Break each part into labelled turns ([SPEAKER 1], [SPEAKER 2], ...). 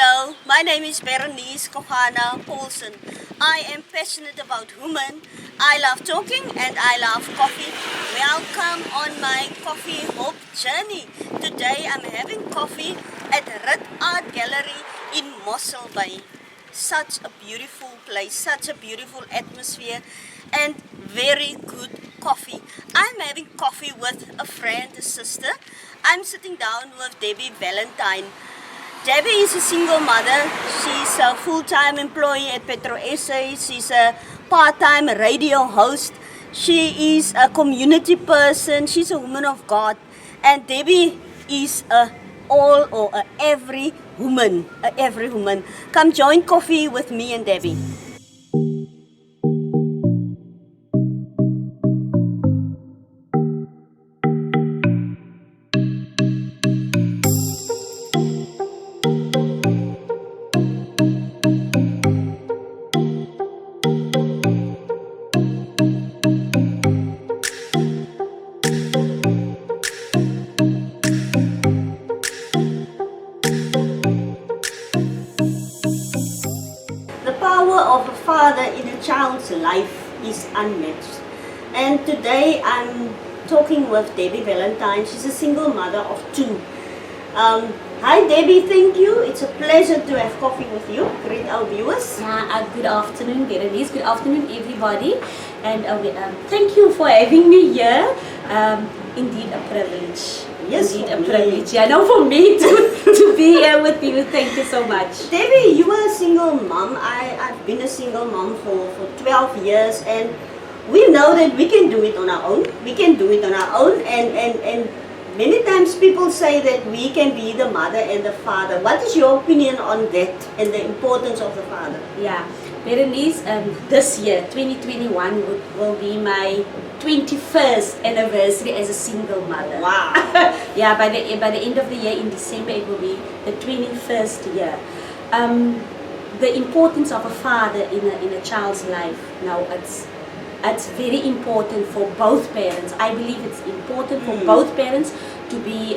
[SPEAKER 1] Hello, my name is Berenice Kohana Paulsen. I am passionate about women. I love talking and I love coffee. Welcome on my coffee hope journey. Today I'm having coffee at Red Art Gallery in Mossel Bay. Such a beautiful place, such a beautiful atmosphere and very good coffee. I'm having coffee with a friend, a sister. I'm sitting down with Debbie Valentine. Debbie is a single mother. She's a full-time employee at Petro SA. She's a part-time radio host. She is a community person. She's a woman of God. And Debbie is a every woman. Every woman. Come join coffee with me and Debbie. The power of a father in a child's life is unmatched. And today I'm talking with Debbie Valentine. She's a single mother of two. Hi Debbie, thank you. It's a pleasure to have coffee with you. Greet our viewers.
[SPEAKER 2] Good afternoon, Berenice. Good afternoon, everybody. And thank you for having me here. Indeed, a privilege.
[SPEAKER 1] Yes,
[SPEAKER 2] indeed, a privilege. Yeah, now for me to be here with you. Thank you so much.
[SPEAKER 1] Debbie, you are a single mom. I've been a single mom for 12 years, and we know that we can do it on our own. We can do it on our own, and many times people say that we can be the mother and the father. What is your opinion on that and the importance of the father?
[SPEAKER 2] Yeah, Berenice, this year, 2021, will be my 21st anniversary as a single mother.
[SPEAKER 1] Wow.
[SPEAKER 2] Yeah, by the end of the year in December it will be the 21st year. The importance of a father in a child's life. Now it's very important for both parents. I believe it's important for both parents to be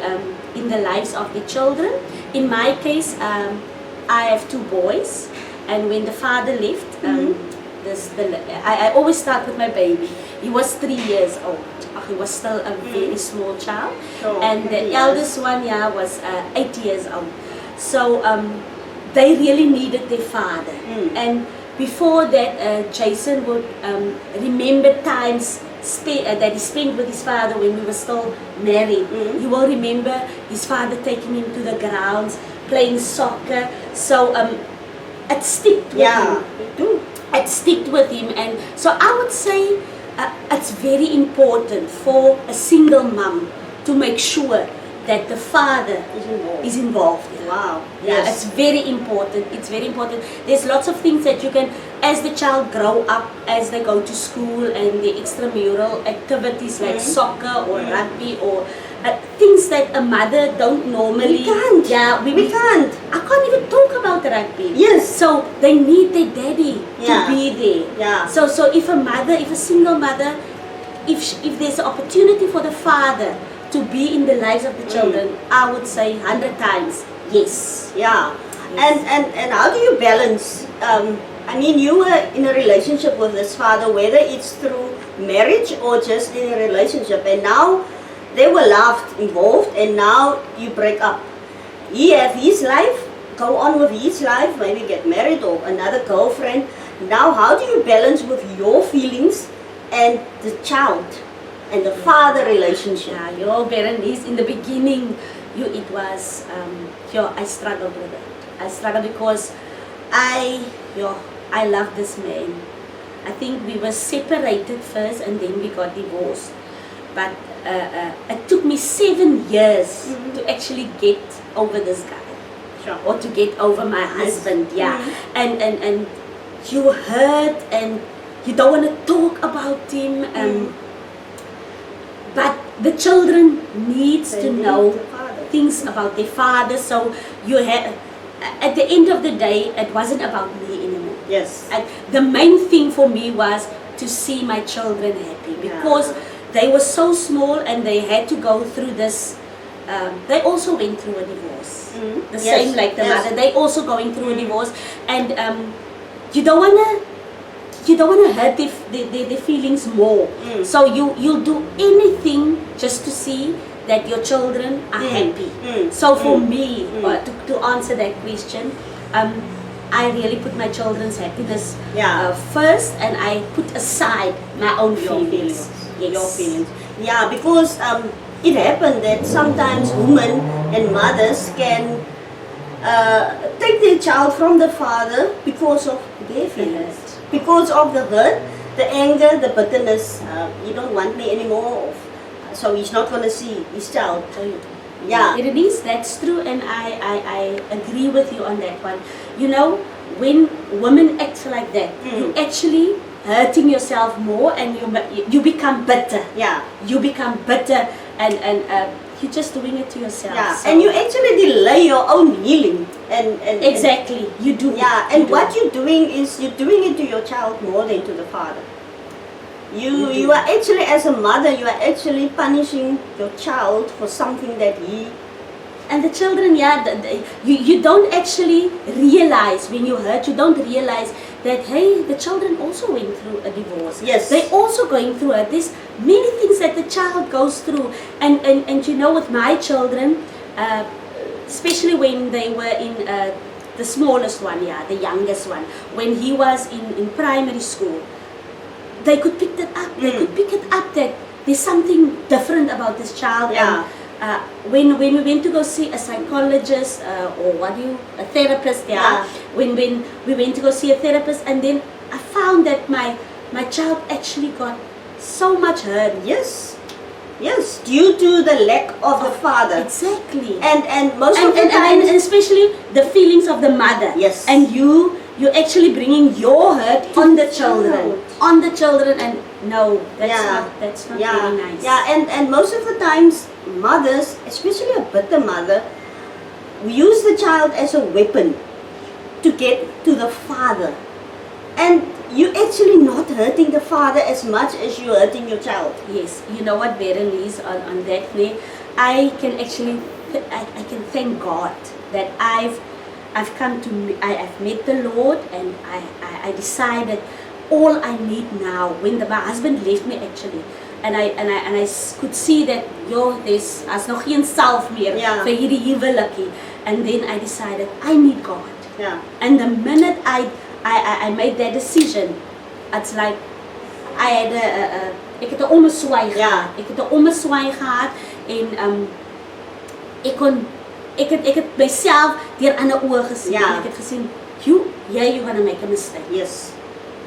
[SPEAKER 2] in the lives of their children. In my case, I have two boys, and when the father left, I always start with my baby. He was 3 years old. He was still a very small child.
[SPEAKER 1] Sure.
[SPEAKER 2] And the eldest one, was 8 years old. So they really needed their father. And before that, Jason would remember times that he spent with his father when we were still married. He will remember his father taking him to the grounds, playing soccer. So it sticked with him. It sticked with him, and so I would say it's very important for a single mom to make sure that the father is involved.
[SPEAKER 1] Wow.
[SPEAKER 2] Yeah,
[SPEAKER 1] Yes.
[SPEAKER 2] it's very important. It's very important. There's lots of things that you can, as the child grow up, as they go to school, and the extramural activities like soccer or rugby or things that a mother don't normally.
[SPEAKER 1] We can't.
[SPEAKER 2] Yeah,
[SPEAKER 1] We can't.
[SPEAKER 2] I can't even talk about rugby.
[SPEAKER 1] Yes.
[SPEAKER 2] So they need their daddy to be there.
[SPEAKER 1] Yeah.
[SPEAKER 2] So if a single mother, if there's an opportunity for the father to be in the lives of the children, I would say 100 times yes.
[SPEAKER 1] Yeah.
[SPEAKER 2] Yes.
[SPEAKER 1] And how do you balance? I mean, you were in a relationship with this father, whether it's through marriage or just in a relationship, and now there were love involved, and now you break up. He has his life, go on with his life, maybe get married or another girlfriend. Now, how do you balance with your feelings and the child and the father relationship?
[SPEAKER 2] Yeah, your Berenice, in the beginning, it was, I struggled with it. I struggled because I love this man. I think we were separated first and then we got divorced. But it took me 7 years to actually get over this guy.
[SPEAKER 1] Sure.
[SPEAKER 2] Or to get over my husband, and you hurt and you don't want to talk about him. But the children needs to know things about their father. So you have, at the end of the day, it wasn't about me anymore.
[SPEAKER 1] Yes.
[SPEAKER 2] And the main thing for me was to see my children happy, because they were so small and they had to go through this they also went through a divorce. The
[SPEAKER 1] Yes,
[SPEAKER 2] same like the
[SPEAKER 1] yes.
[SPEAKER 2] mother. They also going through a divorce, and you don't wanna hurt their feelings more. So you'll do anything just to see that your children are happy. So for me, to answer that question, I really put my children's happiness first, and I put aside my own feelings. Yes.
[SPEAKER 1] Your feelings. Yeah, because it happened that sometimes women and mothers can take their child from the father because of their feelings, because of the hurt, the anger, the bitterness. You don't want me anymore, so he's not going to see his child. Yeah.
[SPEAKER 2] It is, that's true, and I agree with you on that one. You know, when women act like that, you actually hurting yourself more, and you become bitter.
[SPEAKER 1] Yeah.
[SPEAKER 2] You become bitter, and you're just doing it to yourself.
[SPEAKER 1] Yeah,
[SPEAKER 2] So-
[SPEAKER 1] and you actually delay your own healing. And
[SPEAKER 2] exactly, you do.
[SPEAKER 1] Yeah, and what you're doing is you're doing it to your child more than to the father. You are actually, as a mother, you are actually punishing your child for something that he.
[SPEAKER 2] And the children, you don't actually realize when you hurt. You don't realize that hey, the children also went through a divorce.
[SPEAKER 1] Yes.
[SPEAKER 2] They also going through it. There's many things that the child goes through, and you know, with my children, especially when they were in the smallest one, the youngest one, when he was in primary school, they could pick that up. They could pick it up that there's something different about this child.
[SPEAKER 1] Yeah.
[SPEAKER 2] And when we went to go see a psychologist or a therapist, when we went to go see a therapist, and then I found that my child actually got so much hurt.
[SPEAKER 1] Yes, due to the lack of the father.
[SPEAKER 2] Exactly.
[SPEAKER 1] And most of the
[SPEAKER 2] And
[SPEAKER 1] times.
[SPEAKER 2] especially the feelings of the mother.
[SPEAKER 1] Yes.
[SPEAKER 2] And you're actually bringing your hurt on the children. On the children, and no, that's not very nice.
[SPEAKER 1] Yeah, and most of the times, mothers, especially a bitter mother, use the child as a weapon to get to the father. And you're actually not hurting the father as much as you're hurting your child.
[SPEAKER 2] Yes, you know what, Berenice, on that day, I can actually, I can thank God that I've met the Lord, and I decided all I need now. When my husband left me actually, and I could see that as nog geen salf meer vir hierdie huwelikkie, and then I decided I need God.
[SPEAKER 1] Yeah.
[SPEAKER 2] And the minute I made that decision, it's like I had ek het 'n ommeswaai gehad. Ek het 'n ommeswaai gehad, en ek het myself deur ander oë gesien.
[SPEAKER 1] Ja.
[SPEAKER 2] Ek het gesien, you're gonna make a mistake.
[SPEAKER 1] Yes.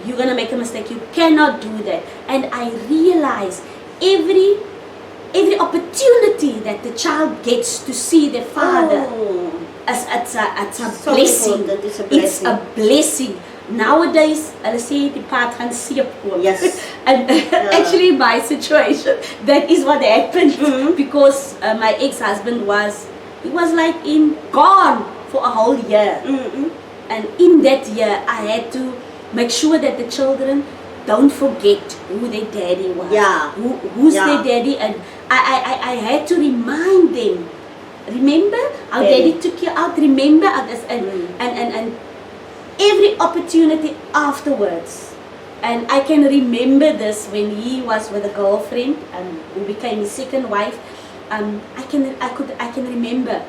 [SPEAKER 2] You're gonna make a mistake. You cannot do that. And I realized every opportunity that the child gets to see their father, it's a
[SPEAKER 1] So
[SPEAKER 2] blessing.
[SPEAKER 1] important. It's a
[SPEAKER 2] It's
[SPEAKER 1] blessing.
[SPEAKER 2] a blessing. Nowadays, hulle sê die paard gaan seep koop.
[SPEAKER 1] Yes.
[SPEAKER 2] And actually, my situation, that is what happened, because my ex-husband was like gone for a whole year. And in that year, I had to make sure that the children don't forget who their daddy was.
[SPEAKER 1] Yeah.
[SPEAKER 2] Who's their daddy, and I had to remind them. Remember how daddy took you out. Remember this, and every opportunity afterwards. And I can remember this when he was with a girlfriend, who became his second wife. I can remember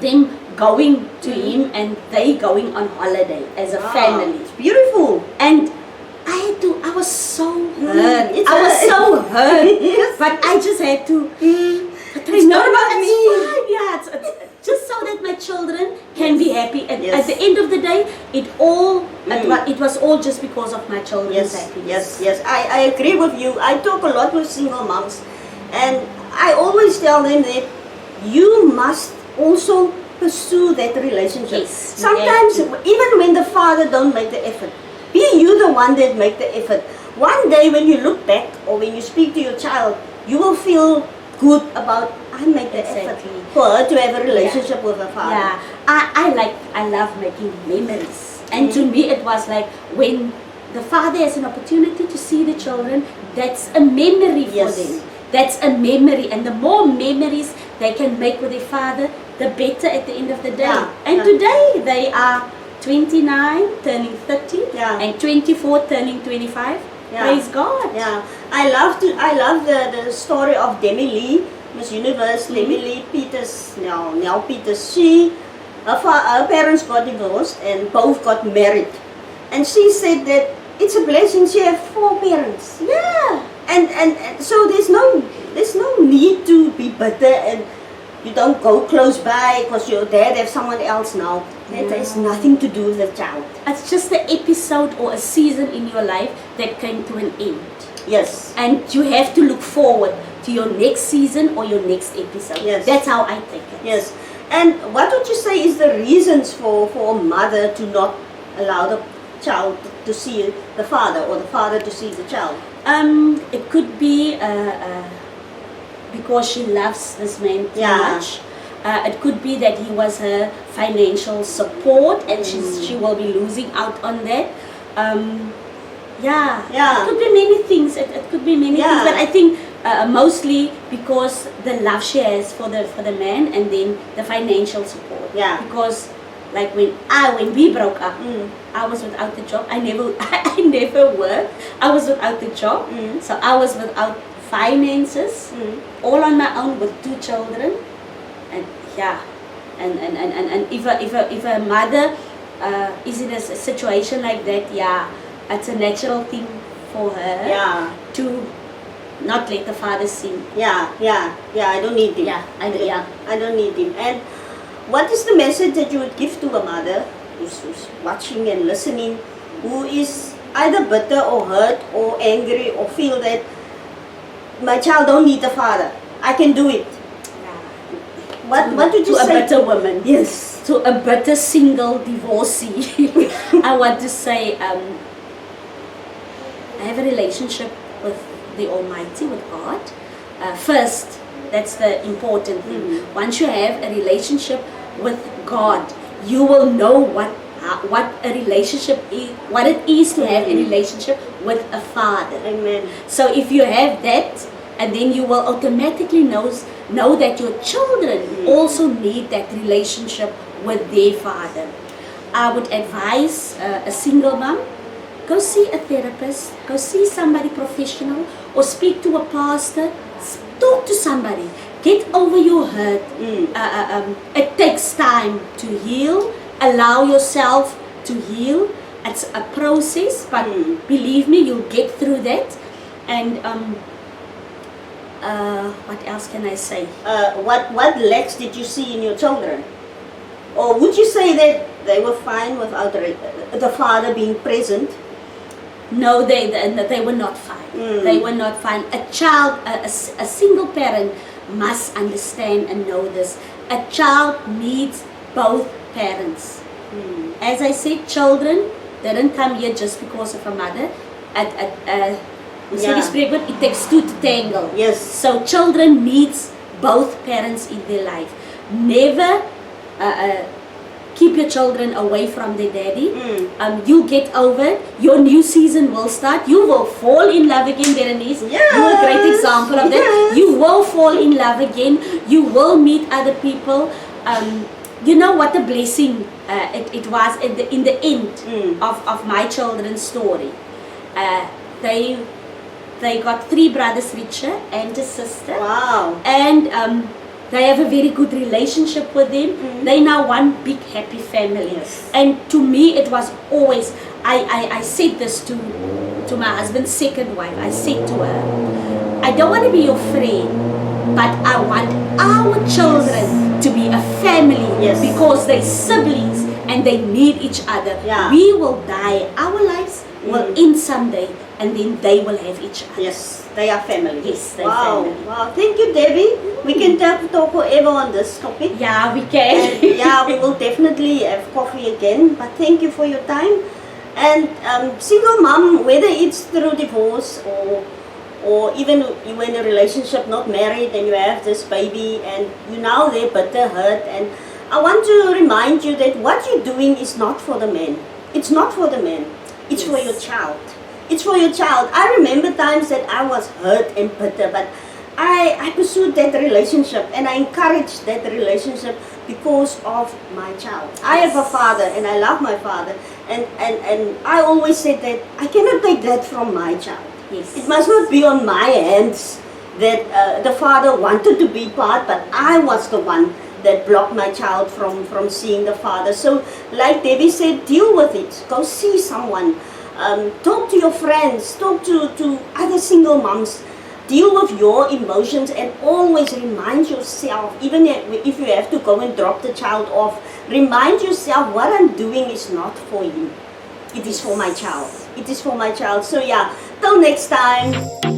[SPEAKER 2] them going to him, and they going on holiday as a family.
[SPEAKER 1] It's beautiful.
[SPEAKER 2] And I was so hurt. I was so hurt.
[SPEAKER 1] Yes.
[SPEAKER 2] But I just had to.
[SPEAKER 1] It's not about me.
[SPEAKER 2] It's just so that my children can be happy. And
[SPEAKER 1] Yes.
[SPEAKER 2] at the end of the day, it was all just because of my children's happiness.
[SPEAKER 1] Yes. I agree with you. I talk a lot with single moms, and I always tell them that you must also pursue that relationship.
[SPEAKER 2] Yes, you
[SPEAKER 1] Sometimes,
[SPEAKER 2] have
[SPEAKER 1] even when the father don't make the effort, be you the one that make the effort. One day when you look back, or when you speak to your child, you will feel good about, I make the effort
[SPEAKER 2] Exactly.
[SPEAKER 1] for her to have a relationship with her father.
[SPEAKER 2] Yeah, I love making memories. And to me it was like when the father has an opportunity to see the children, that's a memory for
[SPEAKER 1] Yes.
[SPEAKER 2] them. That's a memory, and the more memories they can make with their father, the better at the end of the day.
[SPEAKER 1] Yeah,
[SPEAKER 2] And
[SPEAKER 1] yeah.
[SPEAKER 2] today they are 29 turning 30
[SPEAKER 1] Yeah.
[SPEAKER 2] and 24 turning 25.
[SPEAKER 1] Yeah.
[SPEAKER 2] Praise God.
[SPEAKER 1] Yeah, I love the story of Demi Lee, Miss Universe, Demi Lee Peters, now Peters. Her parents got divorced and both got married, and she said that it's a blessing she has 4 parents.
[SPEAKER 2] Yeah.
[SPEAKER 1] And so there's no need to be bitter and you don't go close by because your dad has someone else now. That has nothing to do with the child.
[SPEAKER 2] It's just an episode or a season in your life that came to an end.
[SPEAKER 1] Yes.
[SPEAKER 2] And you have to look forward to your next season or your next episode.
[SPEAKER 1] Yes.
[SPEAKER 2] That's how I take it.
[SPEAKER 1] Yes. And what would you say is the reasons for a mother to not allow the child to see the father or the father to see the child?
[SPEAKER 2] It could be because she loves this man too much. It could be that he was her financial support and she will be losing out on that. It could be many things. It could be many things, but I think mostly because the love she has for the man and then the financial support.
[SPEAKER 1] Yeah.
[SPEAKER 2] Because like when we broke up, I was without the job. I never worked. I was without the job, so I was without finances, all on my own with 2 children, and if a mother is in a situation like that, it's a natural thing for her to not let the father see.
[SPEAKER 1] I don't need him. I don't need him. And what is the message that you would give to a mother who's watching and listening, who is either bitter or hurt or angry or feel that my child don't need the father, I can do it? What would you
[SPEAKER 2] say? To a better woman.
[SPEAKER 1] Yes.
[SPEAKER 2] To a better single divorcee. I want to say, have a relationship with the Almighty, with God. First, that's the important thing. Once you have a relationship with God, you will know what a relationship is, what it is to have a relationship with a father.
[SPEAKER 1] Amen.
[SPEAKER 2] So if you have that, and then you will automatically know that your children also need that relationship with their father. I would advise a single mom, go see a therapist, go see somebody professional, or speak to a pastor, talk to somebody. Get over your hurt. It takes time to heal. Allow yourself to heal. It's a process, but believe me, you'll get through that. And what else can I say?
[SPEAKER 1] What lacks did you see in your children? Or would you say that they were fine without the father being present?
[SPEAKER 2] No, they were not fine. They were not fine. A child, a single parent must understand and know this. A child needs both parents. As I said, children didn't come here just because of a mother. We say this pregnant, it takes 2 to tangle.
[SPEAKER 1] Yes.
[SPEAKER 2] So children needs both parents in their life. Never keep your children away from their daddy. You'll get over it. Your new season will start. You will fall in love again, Berenice.
[SPEAKER 1] Yes.
[SPEAKER 2] You're a great example of that.
[SPEAKER 1] Yes.
[SPEAKER 2] You will fall in love again. You will meet other people. You know what a blessing it was in the end of my children's story. They got 3 brothers richer and a sister.
[SPEAKER 1] Wow.
[SPEAKER 2] And they have a very good relationship with them. They now one big happy family.
[SPEAKER 1] Yes.
[SPEAKER 2] And to me it was always, I said this to my husband's second wife. I said to her, I don't want to be your friend, but I want our children to be a family because they're siblings and they need each other.
[SPEAKER 1] Yeah.
[SPEAKER 2] We will die, our lives will end someday, and then they will have each other.
[SPEAKER 1] Yes, they are family.
[SPEAKER 2] Yes, they're
[SPEAKER 1] wow.
[SPEAKER 2] family.
[SPEAKER 1] Wow, thank you, Debbie. We can talk forever on this topic.
[SPEAKER 2] Yeah, we can.
[SPEAKER 1] And, we will definitely have coffee again. But thank you for your time. And single mom, whether it's through divorce or even you're in a relationship, not married, and you have this baby, and you now they're bitter, hurt, and I want to remind you that what you're doing is not for the man. It's not for the man. It's for your child. It's for your child. I remember times that I was hurt and bitter, but I pursued that relationship and I encouraged that relationship because of my child. I have a father and I love my father, and I always said that I cannot take that from my child.
[SPEAKER 2] Yes.
[SPEAKER 1] It must not be on my hands that the father wanted to be part, but I was the one that blocked my child from seeing the father. So like Debbie said, deal with it. Go see someone. Talk to your friends. Talk to other single moms. Deal with your emotions and always remind yourself, even if you have to go and drop the child off, remind yourself what I'm doing is not for you. It is for my child. It is for my child. So yeah, till next time.